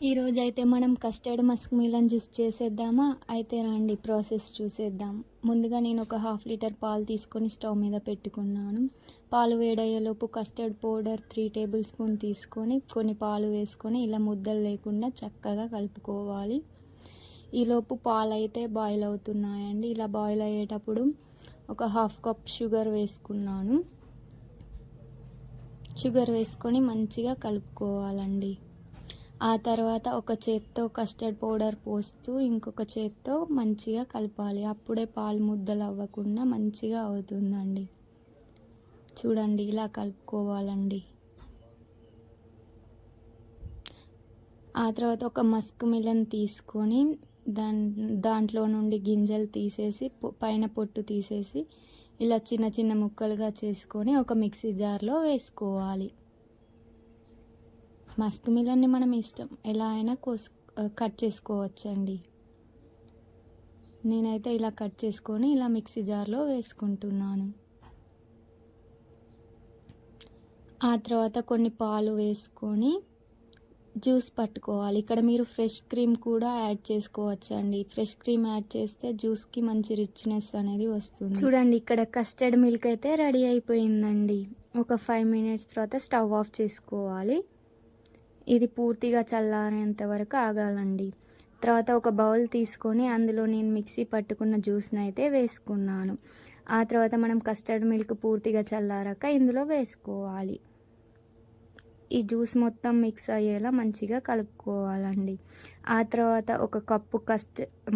ఈరోజు అయితే మనం కస్టర్డ్ మస్క్ మిలన్ జ్యూస్ చేసేద్దామా? అయితే రండి ప్రాసెస్ చూసేద్దాం. ముందుగా నేను ఒక 1/2 లీటర్ పాలు తీసుకొని స్టవ్ మీద పెట్టుకున్నాను. పాలు వేడయ్యేలోపు కస్టర్డ్ పౌడర్ 3 టేబుల్ స్పూన్ తీసుకొని కొన్ని పాలు వేసుకొని ఇలా ముద్దలు లేకుండా చక్కగా కలుపుకోవాలి. ఈలోపు పాలు అయితే బాయిల్ అవుతున్నాయండి. ఇలా బాయిల్ అయ్యేటప్పుడు ఒక 1/2 కప్ షుగర్ వేసుకున్నాను. షుగర్ వేసుకొని మంచిగా కలుపుకోవాలండి. ఆ తర్వాత ఒక చేత్తో కస్టర్డ్ పౌడర్ పోస్తూ ఇంకొక చేత్తో మంచిగా కలపాలి. అప్పుడే పాలు ముద్దలు అవ్వకుండా మంచిగా అవుతుందండి. చూడండి, ఇలా కలుపుకోవాలండి. ఆ తర్వాత ఒక మస్క్ మిలన్ తీసుకొని దాంట్లో నుండి గింజలు తీసేసి పైన పొట్టు తీసేసి ఇలా చిన్న చిన్న ముక్కలుగా చేసుకొని ఒక మిక్సీ జార్లో వేసుకోవాలి. మస్క్ మిలన్ని మనం ఇష్టం ఎలా అయినా కట్ చేసుకోవచ్చండి. నేనైతే ఇలా కట్ చేసుకొని ఇలా మిక్సీ జార్లో వేసుకుంటున్నాను. ఆ తర్వాత కొన్ని పాలు వేసుకొని జ్యూస్ పట్టుకోవాలి. ఇక్కడ మీరు ఫ్రెష్ క్రీమ్ కూడా యాడ్ చేసుకోవచ్చండి. ఫ్రెష్ క్రీమ్ యాడ్ చేస్తే జ్యూస్కి మంచి రిచ్నెస్ అనేది వస్తుంది. చూడండి, ఇక్కడ కస్టర్డ్ మిల్క్ అయితే రెడీ అయిపోయిందండి. ఒక 5 మినిట్స్ తర్వాత స్టవ్ ఆఫ్ చేసుకోవాలి. ఇది పూర్తిగా చల్లారేంత వరకు ఆగాలండి. తర్వాత ఒక బౌల్ తీసుకొని అందులో నేను మిక్సీ పట్టుకున్న జ్యూస్ని అయితే వేసుకున్నాను. ఆ తర్వాత మనం కస్టర్డ్ మిల్క్ పూర్తిగా చల్లారాక ఇందులో వేసుకోవాలి. ఈ జ్యూస్ మొత్తం మిక్స్ అయ్యేలా మంచిగా కలుపుకోవాలండి. ఆ తర్వాత ఒక కప్పు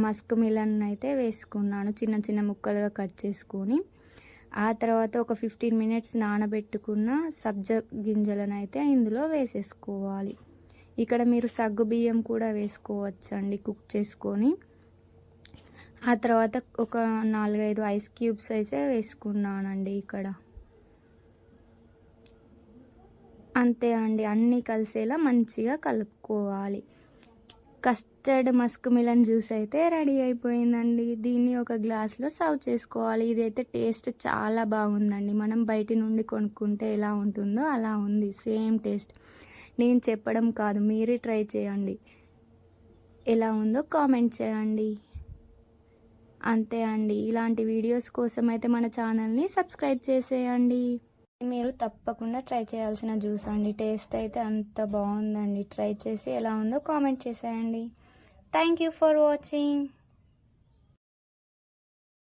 మస్క్ మిలన్ అయితే వేసుకున్నాను, చిన్న చిన్న ముక్కలుగా కట్ చేసుకొని. ఆ తర్వాత ఒక 15 మినిట్స్ నానబెట్టుకున్న సబ్జా గింజలను అయితే ఇందులో వేసేసుకోవాలి. ఇక్కడ మీరు సగ్గు బియ్యం కూడా వేసుకోవచ్చండి కుక్ చేసుకొని. ఆ తర్వాత ఒక 4-5 ఐస్ క్యూబ్స్ అయితే వేసుకున్నానండి ఇక్కడ. అంతే అండి, అన్నీ కలిసేలా మంచిగా కలుపుకోవాలి. కస్టర్డ్ మస్క్ మిలన్ జ్యూస్ అయితే రెడీ అయిపోయిందండి. దీన్ని ఒక గ్లాస్లో సర్వ్ చేసుకోవాలి. ఇదైతే టేస్ట్ చాలా బాగుందండి. మనం బయట నుండి కొనుక్కుంటే ఎలా ఉంటుందో అలా ఉంది, సేమ్ టేస్ట్. నేను చెప్పడం కాదు, మీరే ట్రై చేయండి. ఎలా ఉందో కామెంట్ చేయండి. అంతే అండి, ఇలాంటి వీడియోస్ కోసం అయితే మన ఛానల్ని సబ్స్క్రైబ్ చేసేయండి. మీరు తప్పకుండా ట్రై చేయాల్సిన జ్యూస్ అండి. టేస్ట్ అయితే అంత బాగుందండి. ట్రై చేసి ఎలా ఉందో కామెంట్ చేసేయండి. Thank you for watching.